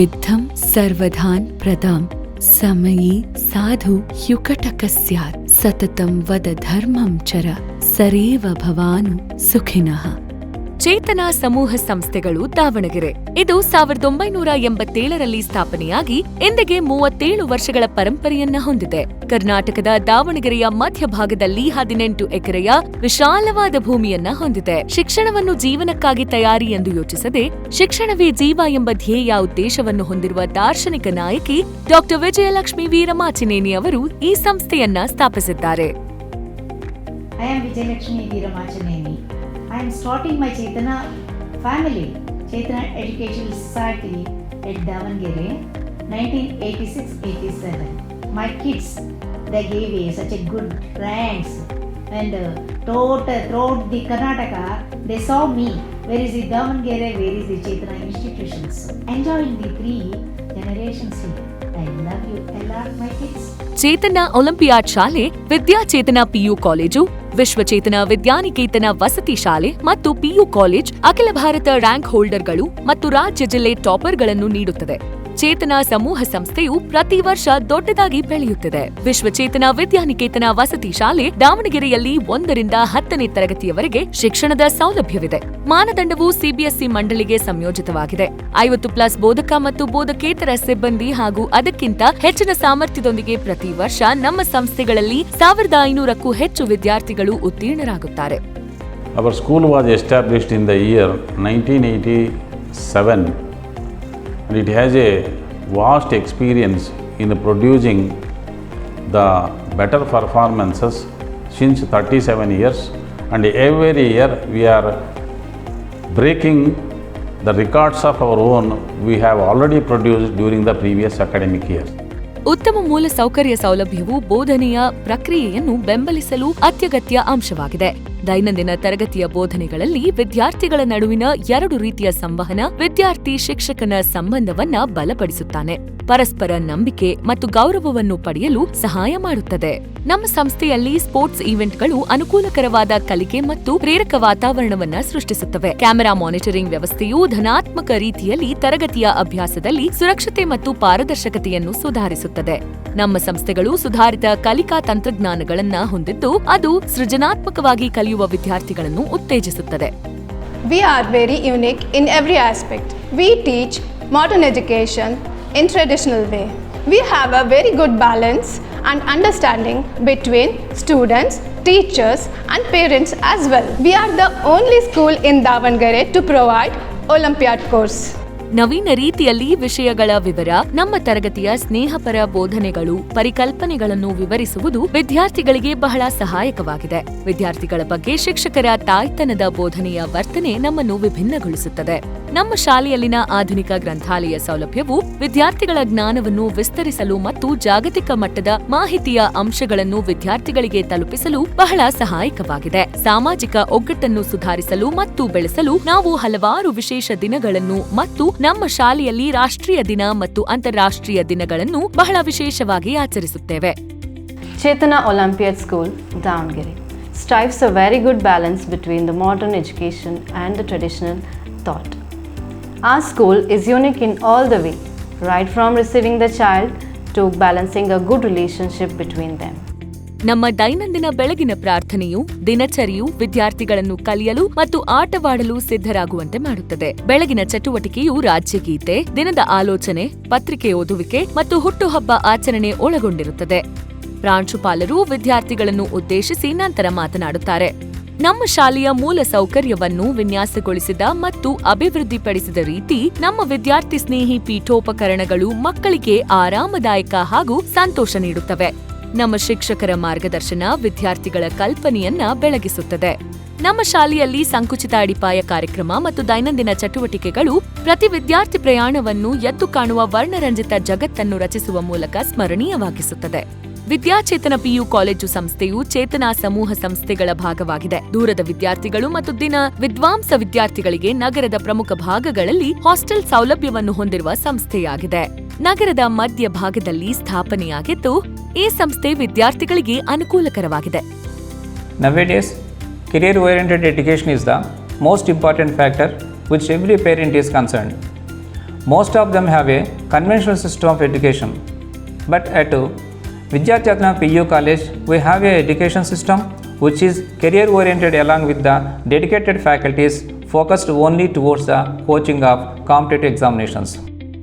ವಿದ್ಧಂ ಸರ್ವಧಾನ್ ಪ್ರದಾಂ ಸಮಯೀ ಸಾಧು ಯುಕಟಕಸ್ಯಾತ್ ಸತತಂ ವದ ಧರ್ಮಂ ಚರ ಸರೇವ ಭವಾನು ಸುಖಿನಃ. ಚೇತನ ಸಮೂಹ ಸಂಸ್ಥೆಗಳು ದಾವಣಗೆರೆ. ಇದು 1987ರಲ್ಲಿ ಸ್ಥಾಪನೆಯಾಗಿ ಇಂದಿಗೆ 37 ವರ್ಷಗಳ ಪರಂಪರೆಯನ್ನ ಹೊಂದಿದೆ. ಕರ್ನಾಟಕದ ದಾವಣಗೆರೆಯ ಮಧ್ಯಭಾಗದಲ್ಲಿ 18 ಎಕರೆಯ ವಿಶಾಲವಾದ ಭೂಮಿಯನ್ನ ಹೊಂದಿದೆ. ಶಿಕ್ಷಣವನ್ನು ಜೀವನಕ್ಕಾಗಿ ತಯಾರಿ ಎಂದು ಯೋಚಿಸದೆ ಶಿಕ್ಷಣವೇ ಜೀವ ಎಂಬ ಧ್ಯೇಯ ಉದ್ದೇಶವನ್ನು ಹೊಂದಿರುವ ದಾರ್ಶನಿಕ ನಾಯಕಿ ಡಾ. ವಿಜಯಲಕ್ಷ್ಮಿ ವೀರಮಾಚಿನೇನಿ ಅವರು ಈ ಸಂಸ್ಥೆಯನ್ನ ಸ್ಥಾಪಿಸಿದ್ದಾರೆ. I am Vijayalakshmi Veeramachinéni. I am starting my Chetana family, Chetana Educational Society at Davangere, 1986-87. My kids, they gave me such a good ranks, and throughout the Karnataka, they saw me. Where is the Davangere? Where is the Chetana institutions? Enjoying the 3 generations here. I love you a lot, my kids. Chetana olympiad ಶಾಲೆ, ವಿದ್ಯಾಚೇತನ PU college, ವಿಶ್ವಚೇತನ Vidyaniketan ವಸತಿ ಶಾಲೆ ಮತ್ತು PU college ಅಖಿಲ Bharat rank ಹೋಲ್ಡರ್ಗಳು ಮತ್ತು ರಾಜ್ಯ ಜಿಲ್ಲೆ ಟಾಪರ್ಗಳನ್ನು ನೀಡುತ್ತದೆ. ಚೇತನ ಸಮೂಹ ಸಂಸ್ಥೆಯು ಪ್ರತಿ ವರ್ಷ ದೊಡ್ಡದಾಗಿ ಬೆಳೆಯುತ್ತಿದೆ. ವಿಶ್ವಚೇತನ ವಿದ್ಯಾನಿಕೇತನ ವಸತಿ ಶಾಲೆ ದಾವಣಗೆರೆಯಲ್ಲಿ 1ರಿಂದ 10ನೇ ತರಗತಿಯವರೆಗೆ ಶಿಕ್ಷಣದ ಸೌಲಭ್ಯವಿದೆ. ಮಾನದಂಡವು ಸಿಬಿಎಸ್ಇ ಮಂಡಳಿಗೆ ಸಂಯೋಜಿತವಾಗಿದೆ. 50+ ಬೋಧಕ ಮತ್ತು ಬೋಧಕೇತರ ಸಿಬ್ಬಂದಿ ಹಾಗೂ ಅದಕ್ಕಿಂತ ಹೆಚ್ಚಿನ ಸಾಮರ್ಥ್ಯದೊಂದಿಗೆ ಪ್ರತಿ ವರ್ಷ ನಮ್ಮ ಸಂಸ್ಥೆಗಳಲ್ಲಿ 1500ಕ್ಕೂ ಹೆಚ್ಚು ವಿದ್ಯಾರ್ಥಿಗಳು ಉತ್ತೀರ್ಣರಾಗುತ್ತಾರೆ. Our school was established in the year 1987. And it has a vast experience in producing the better performances since 37 years, and every year we are breaking the records of our own we have already produced during the previous academic year. ಉತ್ತಮ ಮೂಲ ಸೌಕರ್ಯ ಸೌಲಭ್ಯವು ಬೋಧನೆಯ ಪ್ರಕ್ರಿಯೆಯನ್ನು ಬೆಂಬಲಿಸಲು ಅತ್ಯಗತ್ಯ ಅಂಶವಾಗಿದೆ. ದೈನಂದಿನ ತರಗತಿಯ ಬೋಧನೆಗಳಲ್ಲಿ ವಿದ್ಯಾರ್ಥಿಗಳ ನಡುವಿನ 2 ರೀತಿಯ ಸಂವಹನ ವಿದ್ಯಾರ್ಥಿ ಶಿಕ್ಷಕನ ಸಂಬಂಧವನ್ನ ಬಲಪಡಿಸುತ್ತಾನೆ, ಪರಸ್ಪರ ನಂಬಿಕೆ ಮತ್ತು ಗೌರವವನ್ನು ಪಡೆಯಲು ಸಹಾಯ ಮಾಡುತ್ತದೆ. ನಮ್ಮ ಸಂಸ್ಥೆಯಲ್ಲಿ ಸ್ಪೋರ್ಟ್ಸ್ ಈವೆಂಟ್ಗಳು ಅನುಕೂಲಕರವಾದ ಕಲಿಕೆ ಮತ್ತು ಪ್ರೇರಕ ವಾತಾವರಣವನ್ನ ಸೃಷ್ಟಿಸುತ್ತವೆ. ಕ್ಯಾಮೆರಾ ಮಾನಿಟರಿಂಗ್ ವ್ಯವಸ್ಥೆಯು ಧನಾತ್ಮಕ ರೀತಿಯಲ್ಲಿ ತರಗತಿಯ ಅಭ್ಯಾಸದಲ್ಲಿ ಸುರಕ್ಷತೆ ಮತ್ತು ಪಾರದರ್ಶಕತೆಯನ್ನು ಸುಧಾರಿಸುತ್ತದೆ. ನಮ್ಮ ಸಂಸ್ಥೆಗಳು ಸುಧಾರಿತ ಕಲಿಕಾ ತಂತ್ರಜ್ಞಾನಗಳನ್ನ ಹೊಂದಿದ್ದು ಅದು ಸೃಜನಾತ್ಮಕವಾಗಿ ಕಲಿಯುವ ವಿದ್ಯಾರ್ಥಿಗಳನ್ನು ಉತ್ತೇಜಿಸುತ್ತದೆ. We are very unique in every aspect. We teach modern education in traditional way. We have a very good balance and understanding between students, teachers and parents as well. We are the only school in Davangere to provide Olympiad course. ನವೀನ ರೀತಿಯಲ್ಲಿ ವಿಷಯಗಳ ವಿವರ, ನಮ್ಮ ತರಗತಿಯ ಸ್ನೇಹಪರ ಬೋಧನೆಗಳು, ಪರಿಕಲ್ಪನೆಗಳನ್ನು ವಿವರಿಸುವುದು ವಿದ್ಯಾರ್ಥಿಗಳಿಗೆ ಬಹಳ ಸಹಾಯಕವಾಗಿದೆ. ವಿದ್ಯಾರ್ಥಿಗಳ ಬಗ್ಗೆ ಶಿಕ್ಷಕರ ತಾಯ್ತನದ ಬೋಧನೆಯ ವರ್ತನೆ ನಮ್ಮನ್ನು ವಿಭಿನ್ನಗೊಳಿಸುತ್ತದೆ. ನಮ್ಮ ಶಾಲೆಯಲ್ಲಿನ ಆಧುನಿಕ ಗ್ರಂಥಾಲಯ ಸೌಲಭ್ಯವು ವಿದ್ಯಾರ್ಥಿಗಳ ಜ್ಞಾನವನ್ನು ವಿಸ್ತರಿಸಲು ಮತ್ತು ಜಾಗತಿಕ ಮಟ್ಟದ ಮಾಹಿತಿಯ ಅಂಶಗಳನ್ನು ವಿದ್ಯಾರ್ಥಿಗಳಿಗೆ ತಲುಪಿಸಲು ಬಹಳ ಸಹಾಯಕವಾಗಿದೆ. ಸಾಮಾಜಿಕ ಒಗ್ಗಟ್ಟನ್ನು ಸುಧಾರಿಸಲು ಮತ್ತು ಬೆಳೆಸಲು ನಾವು ಹಲವಾರು ವಿಶೇಷ ದಿನಗಳನ್ನು ಮತ್ತು ನಮ್ಮ ಶಾಲೆಯಲ್ಲಿ ರಾಷ್ಟ್ರೀಯ ದಿನ ಮತ್ತು ಅಂತಾರಾಷ್ಟ್ರೀಯ ದಿನಗಳನ್ನು ಬಹಳ ವಿಶೇಷವಾಗಿ ಆಚರಿಸುತ್ತೇವೆ. Chetana Olympiad School, Davangere, strives a very good balance between the modern education and the traditional thought. Our school is unique in all the way, right from receiving the child to balancing a good relationship between them. ನಮ್ಮ ದೈನಂದಿನ ಬೆಳಗಿನ ಪ್ರಾರ್ಥನೆಯು ದಿನಚರಿಯು ವಿದ್ಯಾರ್ಥಿಗಳನ್ನು ಕಲಿಯಲು ಮತ್ತು ಆಟವಾಡಲು ಸಿದ್ಧರಾಗುವಂತೆ ಮಾಡುತ್ತದೆ. ಬೆಳಗಿನ ಚಟುವಟಿಕೆಯು ರಾಜ್ಯಗೀತೆ, ದಿನದ ಆಲೋಚನೆ, ಪತ್ರಿಕೆ ಓದುವಿಕೆ ಮತ್ತು ಹುಟ್ಟುಹಬ್ಬ ಆಚರಣೆ ಒಳಗೊಂಡಿರುತ್ತದೆ. ಪ್ರಾಂಶುಪಾಲರು ವಿದ್ಯಾರ್ಥಿಗಳನ್ನು ಉದ್ದೇಶಿಸಿ ನಂತರ ಮಾತನಾಡುತ್ತಾರೆ. ನಮ್ಮ ಶಾಲೆಯ ಮೂಲ ಸೌಕರ್ಯವನ್ನು ವಿನ್ಯಾಸಗೊಳಿಸಿದ ಮತ್ತು ಅಭಿವೃದ್ಧಿಪಡಿಸಿದ ರೀತಿ, ನಮ್ಮ ವಿದ್ಯಾರ್ಥಿ ಸ್ನೇಹಿ ಪೀಠೋಪಕರಣಗಳು ಮಕ್ಕಳಿಗೆ ಆರಾಮದಾಯಕ ಹಾಗೂ ಸಂತೋಷ ನೀಡುತ್ತವೆ. ನಮ್ಮ ಶಿಕ್ಷಕರ ಮಾರ್ಗದರ್ಶನ ವಿದ್ಯಾರ್ಥಿಗಳ ಕಲ್ಪನೆಯನ್ನ ಬೆಳಗಿಸುತ್ತದೆ. ನಮ್ಮ ಶಾಲೆಯಲ್ಲಿ ಸಂಕುಚಿತ ಅಡಿಪಾಯ ಕಾರ್ಯಕ್ರಮ ಮತ್ತು ದೈನಂದಿನ ಚಟುವಟಿಕೆಗಳು ಪ್ರತಿ ವಿದ್ಯಾರ್ಥಿ ಪ್ರಯಾಣವನ್ನು ಎದ್ದು ಕಾಣುವ ವರ್ಣರಂಜಿತ ಜಗತ್ತನ್ನು ರಚಿಸುವ ಮೂಲಕ ಸ್ಮರಣೀಯವಾಗಿಸುತ್ತದೆ. ವಿದ್ಯಾಚೇತನ ಪಿಯು ಕಾಲೇಜು ಸಂಸ್ಥೆಯು ಚೇತನ ಸಮೂಹ ಸಂಸ್ಥೆಗಳ ಭಾಗವಾಗಿದೆ. ದೂರದ ವಿದ್ಯಾರ್ಥಿಗಳು ಮತ್ತು ದಿನ ವಿದ್ವಾಂಸ ವಿದ್ಯಾರ್ಥಿಗಳಿಗೆ ನಗರದ ಪ್ರಮುಖ ಭಾಗಗಳಲ್ಲಿ ಹಾಸ್ಟೆಲ್ ಸೌಲಭ್ಯವನ್ನು ಹೊಂದಿರುವ ಸಂಸ್ಥೆಯಾಗಿದೆ. ನಗರದ ಮಧ್ಯ ಭಾಗದಲ್ಲಿ ಸ್ಥಾಪನೆಯಾಗಿದ್ದು ಈ ಸಂಸ್ಥೆ ವಿದ್ಯಾರ್ಥಿಗಳಿಗೆ ಅನುಕೂಲಕರವಾಗಿದೆ. Nowadays, career-oriented education is the most important factor which every parent is concerned. Most of them have a conventional system of education. But at Vidyarthyatna PU College, we have a education system which is career oriented along with the dedicated faculties focused only towards the coaching of competitive examinations.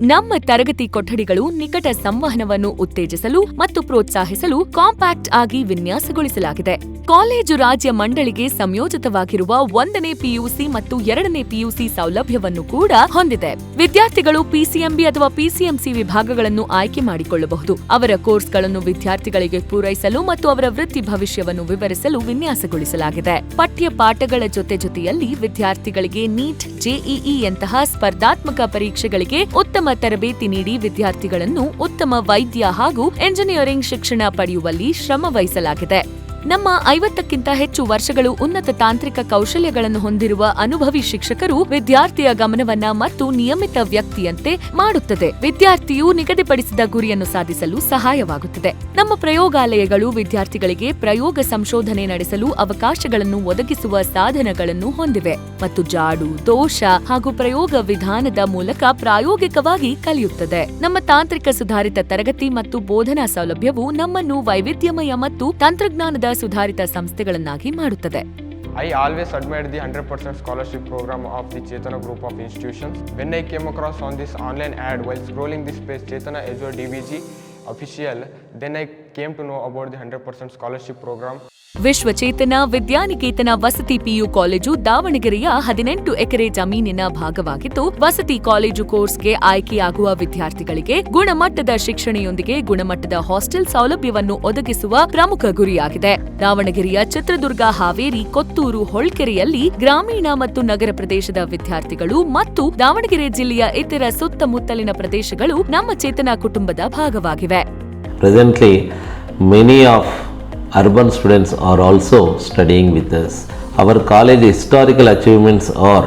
ನಮ್ಮ ತರಗತಿ ಕೊಠಡಿಗಳು ನಿಕಟ ಸಂವಹನವನ್ನು ಉತ್ತೇಜಿಸಲು ಮತ್ತು ಪ್ರೋತ್ಸಾಹಿಸಲು compact ಆಗಿ ವಿನ್ಯಾಸಗೊಳಿಸಲಾಗಿದೆ. ಕಾಲೇಜು ರಾಜ್ಯ ಮಂಡಳಿಗೆ ಸಂಯೋಜಿತವಾಗಿರುವ 1ನೇ ಪಿಯುಸಿ ಮತ್ತು 2ನೇ ಪಿಯುಸಿ ಸೌಲಭ್ಯವನ್ನು ಕೂಡ ಹೊಂದಿದೆ. ವಿದ್ಯಾರ್ಥಿಗಳು ಪಿಸಿಎಂಬಿ ಅಥವಾ ಪಿಸಿಎಂಸಿ ವಿಭಾಗಗಳನ್ನು ಆಯ್ಕೆ ಮಾಡಿಕೊಳ್ಳಬಹುದು. ಅವರ ಕೋರ್ಸ್ಗಳನ್ನು ವಿದ್ಯಾರ್ಥಿಗಳಿಗೆ ಪೂರೈಸಲು ಮತ್ತು ಅವರ ವೃತ್ತಿ ಭವಿಷ್ಯವನ್ನು ವಿವರಿಸಲು ವಿನ್ಯಾಸಗೊಳಿಸಲಾಗಿದೆ. ಪಠ್ಯ ಪಾಠಗಳ ಜೊತೆಯಲ್ಲಿ ವಿದ್ಯಾರ್ಥಿಗಳಿಗೆ ನೀಟ್, ಜೆಇಇಯಂತಹ ಸ್ಪರ್ಧಾತ್ಮಕ ಪರೀಕ್ಷೆಗಳಿಗೆ ಉತ್ತಮ ತರಬೇತಿ ನೀಡಿ ವಿದ್ಯಾರ್ಥಿಗಳನ್ನು ಉತ್ತಮ ವೈದ್ಯ ಹಾಗೂ ಎಂಜಿನಿಯರಿಂಗ್ ಶಿಕ್ಷಣ ಪಡೆಯುವಲ್ಲಿ ಶ್ರಮ ವಹಿಸಲಾಗಿದೆ. ನಮ್ಮ 50ಕ್ಕಿಂತ ಹೆಚ್ಚು ವರ್ಷಗಳು ಉನ್ನತ ತಾಂತ್ರಿಕ ಕೌಶಲ್ಯಗಳನ್ನು ಹೊಂದಿರುವ ಅನುಭವಿ ಶಿಕ್ಷಕರು ವಿದ್ಯಾರ್ಥಿಯ ಗಮನವನ್ನ ಮತ್ತು ನಿಯಮಿತ ವ್ಯಕ್ತಿಯಂತೆ ಮಾಡುತ್ತದೆ. ವಿದ್ಯಾರ್ಥಿಯು ನಿಗದಿಪಡಿಸಿದ ಗುರಿಯನ್ನು ಸಾಧಿಸಲು ಸಹಾಯವಾಗುತ್ತದೆ. ನಮ್ಮ ಪ್ರಯೋಗಾಲಯಗಳು ವಿದ್ಯಾರ್ಥಿಗಳಿಗೆ ಪ್ರಯೋಗ ಸಂಶೋಧನೆ ನಡೆಸಲು ಅವಕಾಶಗಳನ್ನು ಒದಗಿಸುವ ಸಾಧನಗಳನ್ನು ಹೊಂದಿವೆ ಮತ್ತು ಜಾಡು, ದೋಷ ಹಾಗೂ ಪ್ರಯೋಗ ವಿಧಾನದ ಮೂಲಕ ಪ್ರಾಯೋಗಿಕವಾಗಿ ಕಲಿಯುತ್ತದೆ. ನಮ್ಮ ತಾಂತ್ರಿಕ ಸುಧಾರಿತ ತರಗತಿ ಮತ್ತು ಬೋಧನಾ ಸೌಲಭ್ಯವು ನಮ್ಮನ್ನು ವೈವಿಧ್ಯಮಯ ಮತ್ತು ತಂತ್ರಜ್ಞಾನದ ಸುಧಾರಿತ ಸಂಸ್ಥೆಗಳನ್ನಾಗಿ ಮಾಡುತ್ತದೆ. I always admired the 100% scholarship program of the Chetana group of institutions. When I came across on this online ad while scrolling this page Chetana Azure DVG official, then I came to know about the 100% scholarship program. ವಿಶ್ವಚೇತನ Vidyaniketan ವಸತಿ PU college ದಾವಣಗೆರೆಯ 18 ಎಕರೆ ಜಮೀನಿನ ಭಾಗವಾಗಿದ್ದು, ವಸತಿ college ಕೋರ್ಸ್ಗೆ ಆಯ್ಕೆಯಾಗುವ ವಿದ್ಯಾರ್ಥಿಗಳಿಗೆ ಗುಣಮಟ್ಟದ ಶಿಕ್ಷಣೆಯೊಂದಿಗೆ ಗುಣಮಟ್ಟದ ಹಾಸ್ಟೆಲ್ ಸೌಲಭ್ಯವನ್ನು ಒದಗಿಸುವ ಪ್ರಮುಖ ಗುರಿಯಾಗಿದೆ. ದಾವಣಗೆರೆಯ ಚಿತ್ರದುರ್ಗ, ಹಾವೇರಿ, ಕೊತ್ತೂರು, ಹೊಳ್ಕೆರೆಯಲ್ಲಿ ಗ್ರಾಮೀಣ ಮತ್ತು ನಗರ ಪ್ರದೇಶದ ವಿದ್ಯಾರ್ಥಿಗಳು ಮತ್ತು ದಾವಣಗೆರೆ ಜಿಲ್ಲೆಯ ಇತರ ಸುತ್ತಮುತ್ತಲಿನ ಪ್ರದೇಶಗಳು ನಮ್ಮ ಚೇತನ ಕುಟುಂಬದ ಭಾಗವಾಗಿವೆ. Presently, many of urban students are also studying with us. Our college historical achievements are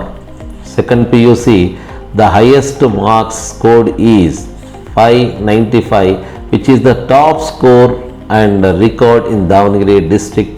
second PUC, the highest marks scored is 595, which is the top score and record in Davangere district.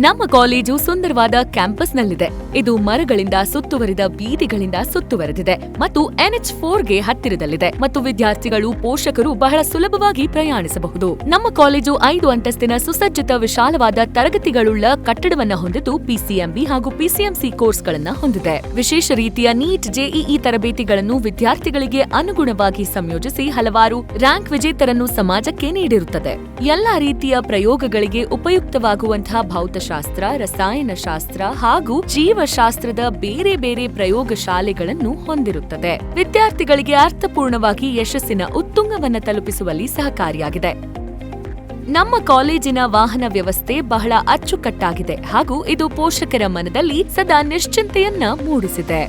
ನಮ್ಮ college ಸುಂದರವಾದ ಕ್ಯಾಂಪಸ್ನಲ್ಲಿದೆ. ಇದು ಮರಗಳಿಂದ ಸುತ್ತುವರಿದ ಬೀದಿಗಳಿಂದ ಸುತ್ತುವರೆದಿದೆ ಮತ್ತು NH4ಗೆ ಹತ್ತಿರದಲ್ಲಿದೆ ಮತ್ತು ವಿದ್ಯಾರ್ಥಿಗಳು, ಪೋಷಕರು ಬಹಳ ಸುಲಭವಾಗಿ ಪ್ರಯಾಣಿಸಬಹುದು. ನಮ್ಮ ಕಾಲೇಜು 5 ಅಂತಸ್ತಿನ ಸುಸಜ್ಜಿತ ವಿಶಾಲವಾದ ತರಗತಿಗಳುಳ್ಳ ಕಟ್ಟಡವನ್ನ ಹೊಂದಿದ್ದು ಪಿಸಿಎಂಬಿ ಹಾಗೂ ಪಿಸಿಎಂಸಿ ಕೋರ್ಸ್ಗಳನ್ನ ಹೊಂದಿದೆ. ವಿಶೇಷ ರೀತಿಯ ನೀಟ್, ಜೆಇಇ ತರಬೇತಿಗಳನ್ನು ವಿದ್ಯಾರ್ಥಿಗಳಿಗೆ ಅನುಗುಣವಾಗಿ ಸಂಯೋಜಿಸಿ ಹಲವಾರು ರ್ಯಾಂಕ್ ವಿಜೇತರನ್ನು ಸಮಾಜಕ್ಕೆ ನೀಡಿರುತ್ತದೆ. ಎಲ್ಲಾ ರೀತಿಯ ಪ್ರಯೋಗಗಳಿಗೆ ಉಪಯುಕ್ತವಾಗುವಂತಹ ಭೌತಶಾಸ್ತ್ರ, ರಸಾಯನಶಾಸ್ತ್ರ ಹಾಗೂ ಜೀವಶಾಸ್ತ್ರದ ಬೇರೆ ಬೇರೆ ಪ್ರಯೋಗಶಾಲೆಗಳನ್ನು ಹೊಂದಿರುತ್ತದೆ. ವಿದ್ಯಾರ್ಥಿಗಳಿಗೆ ಅರ್ಥಪೂರ್ಣವಾಗಿ ಯಶಸ್ಸಿನ ಉತ್ತುಂಗವನ್ನು ತಲುಪಿಸುವಲ್ಲಿ ಸಹಕಾರಿಯಾಗಿದೆ. ನಮ್ಮ ಕಾಲೇಜಿನ ವಾಹನ ವ್ಯವಸ್ಥೆ ಬಹಳ ಅಚ್ಚುಕಟ್ಟಾಗಿದೆ ಹಾಗೂ ಇದು ಪೋಷಕರ ಮನದಲ್ಲಿ ಸದಾ ನಿಶ್ಚಿಂತೆಯನ್ನ ಮೂಡಿಸಿದೆ.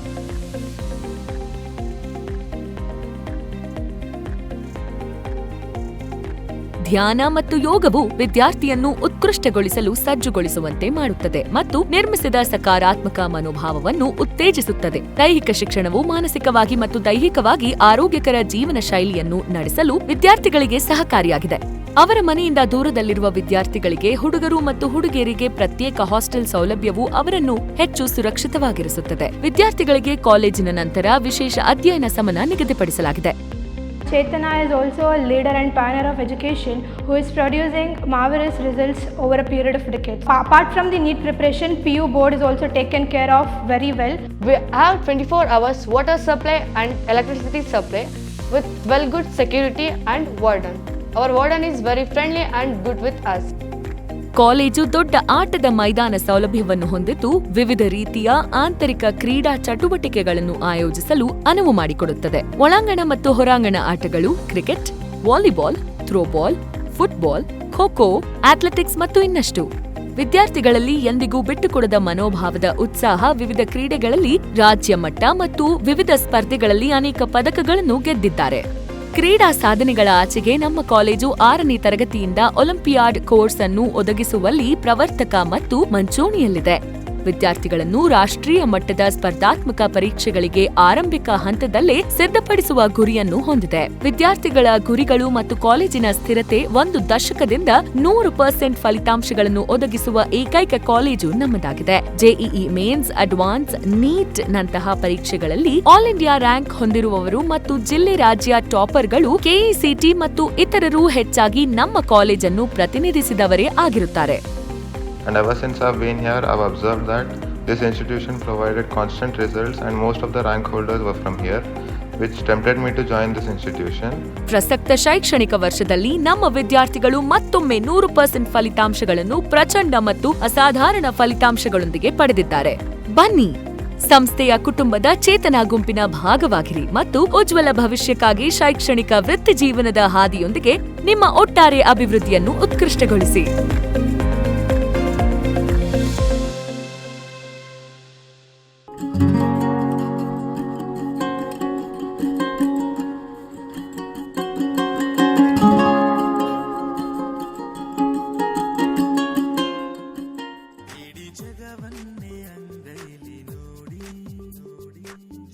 ಧ್ಯಾನ ಮತ್ತು ಯೋಗವು ವಿದ್ಯಾರ್ಥಿಯನ್ನು ಉತ್ಕೃಷ್ಟಗೊಳಿಸಲು ಸಜ್ಜುಗೊಳಿಸುವಂತೆ ಮಾಡುತ್ತದೆ ಮತ್ತು ನಿರ್ಮಿಸಿದ ಸಕಾರಾತ್ಮಕ ಮನೋಭಾವವನ್ನು ಉತ್ತೇಜಿಸುತ್ತದೆ. ದೈಹಿಕ ಶಿಕ್ಷಣವು ಮಾನಸಿಕವಾಗಿ ಮತ್ತು ದೈಹಿಕವಾಗಿ ಆರೋಗ್ಯಕರ ಜೀವನ ಶೈಲಿಯನ್ನು ನಡೆಸಲು ವಿದ್ಯಾರ್ಥಿಗಳಿಗೆ ಸಹಕಾರಿಯಾಗಿದೆ. ಅವರ ಮನೆಯಿಂದ ದೂರದಲ್ಲಿರುವ ವಿದ್ಯಾರ್ಥಿಗಳಿಗೆ ಹುಡುಗರು ಮತ್ತು ಹುಡುಗಿಯರಿಗೆ ಪ್ರತ್ಯೇಕ ಹಾಸ್ಟೆಲ್ ಸೌಲಭ್ಯವು ಅವರನ್ನು ಹೆಚ್ಚು ಸುರಕ್ಷಿತವಾಗಿರಿಸುತ್ತದೆ. ವಿದ್ಯಾರ್ಥಿಗಳಿಗೆ ಕಾಲೇಜಿನ ನಂತರ ವಿಶೇಷ ಅಧ್ಯಯನ ಸಮಯ ನಿಗದಿಪಡಿಸಲಾಗಿದೆ. Chetana is also a leader and pioneer of education who is producing marvelous results over a period of decades. Apart from the NEET preparation, PU board is also taken care of very well. We have 24 hours water supply and electricity supply with well good security and warden. Our warden is very friendly and good with us. College ದೊಡ್ಡ ಆಟದ ಮೈದಾನ ಸೌಲಭ್ಯವನ್ನು ಹೊಂದಿದ್ದು ವಿವಿಧ ರೀತಿಯ ಆಂತರಿಕ ಕ್ರೀಡಾ ಚಟುವಟಿಕೆಗಳನ್ನು ಆಯೋಜಿಸಲು ಅನುವು ಮಾಡಿಕೊಡುತ್ತದೆ. ಒಳಾಂಗಣ ಮತ್ತು ಹೊರಾಂಗಣ ಆಟಗಳು cricket, volleyball, throwball, football, kho-kho, athletics ಮತ್ತು ಇನ್ನಷ್ಟು. ವಿದ್ಯಾರ್ಥಿಗಳಲ್ಲಿ ಎಂದಿಗೂ ಬಿಟ್ಟುಕೊಡದ ಮನೋಭಾವದ ಉತ್ಸಾಹ ವಿವಿಧ ಕ್ರೀಡೆಗಳಲ್ಲಿ ರಾಜ್ಯ ಮಟ್ಟ ಮತ್ತು ವಿವಿಧ ಸ್ಪರ್ಧೆಗಳಲ್ಲಿ ಅನೇಕ ಪದಕಗಳನ್ನು ಗೆದ್ದಿದ್ದಾರೆ. ಕ್ರೀಡಾ ಸಾಧನೆಗಳ ಆಚೆಗೆ ನಮ್ಮ ಕಾಲೇಜು 6ನೇ ತರಗತಿಯಿಂದ ಒಲಿಂಪಿಯಾಡ್ ಕೋರ್ಸ್ ಅನ್ನು ಒದಗಿಸುವಲ್ಲಿ ಪ್ರವರ್ತಕ ಮತ್ತು ಮಂಚೂಣಿಯಲ್ಲಿದೆ. ವಿದ್ಯಾರ್ಥಿಗಳನ್ನು ರಾಷ್ಟ್ರೀಯ ಮಟ್ಟದ ಸ್ಪರ್ಧಾತ್ಮಕ ಪರೀಕ್ಷೆಗಳಿಗೆ ಆರಂಭಿಕ ಹಂತದಲ್ಲೇ ಸಿದ್ಧಪಡಿಸುವ ಗುರಿಯನ್ನು ಹೊಂದಿದೆ. ವಿದ್ಯಾರ್ಥಿಗಳ ಗುರಿಗಳು ಮತ್ತು ಕಾಲೇಜಿನ ಸ್ಥಿರತೆ 1 ದಶಕದಿಂದ 100% ಫಲಿತಾಂಶಗಳನ್ನು ಒದಗಿಸುವ ಏಕೈಕ ಕಾಲೇಜು ನಮ್ಮದಾಗಿದೆ. ಜೆಇಇ ಮೇನ್ಸ್, ಅಡ್ವಾನ್ಸ್, ನೀಟ್ ನಂತಹ ಪರೀಕ್ಷೆಗಳಲ್ಲಿ ಆಲ್ ಇಂಡಿಯಾ ರ್ಯಾಂಕ್ ಹೊಂದಿರುವವರು ಮತ್ತು ಜಿಲ್ಲೆ ರಾಜ್ಯ ಟಾಪರ್ಗಳು ಕೆಇಸಿಟಿ ಮತ್ತು ಇತರರು ಹೆಚ್ಚಾಗಿ ನಮ್ಮ ಕಾಲೇಜನ್ನು ಪ್ರತಿನಿಧಿಸಿದವರೇ ಆಗಿರುತ್ತಾರೆ. And ever since I've been here, I've observed that this institution provided constant results and most of the rank holders were from here, which tempted me to join this institution. ಪ್ರಸಕ್ತ ಶೈಕ್ಷಣಿಕ ವರ್ಷದಲ್ಲಿ ನಮ್ಮ ವಿದ್ಯಾರ್ಥಿಗಳು ಮತ್ತೊಮ್ಮೆ 100% ಫಲಿತಾಂಶಗಳನ್ನು ಪ್ರಚಂಡ ಮತ್ತು ಅಸಾಧಾರಣ ಫಲಿತಾಂಶಗಳೊಂದಿಗೆ ಪಡೆದಿದ್ದಾರೆ. ಬನ್ನಿ, ಸಂಸ್ಥೆಯ ಕುಟುಂಬದ ಚೇತನ ಗುಂಪಿನ ಭಾಗವಾಗಿರಿ ಮತ್ತು ಉಜ್ವಲ ಭವಿಷ್ಯಕ್ಕಾಗಿ ಶೈಕ್ಷಣಿಕ ವೃತ್ತಿ ಜೀವನದ ಹಾದಿಯೊಂದಿಗೆ ನಿಮ್ಮ ಒಟ್ಟಾರೆ ಅಭಿವೃದ್ಧಿಯನ್ನು ಉತ್ಕೃಷ್ಟಗೊಳಿಸಿ.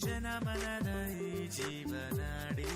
ಜನಮನದ ಈ ಜೀವನಾಡಿ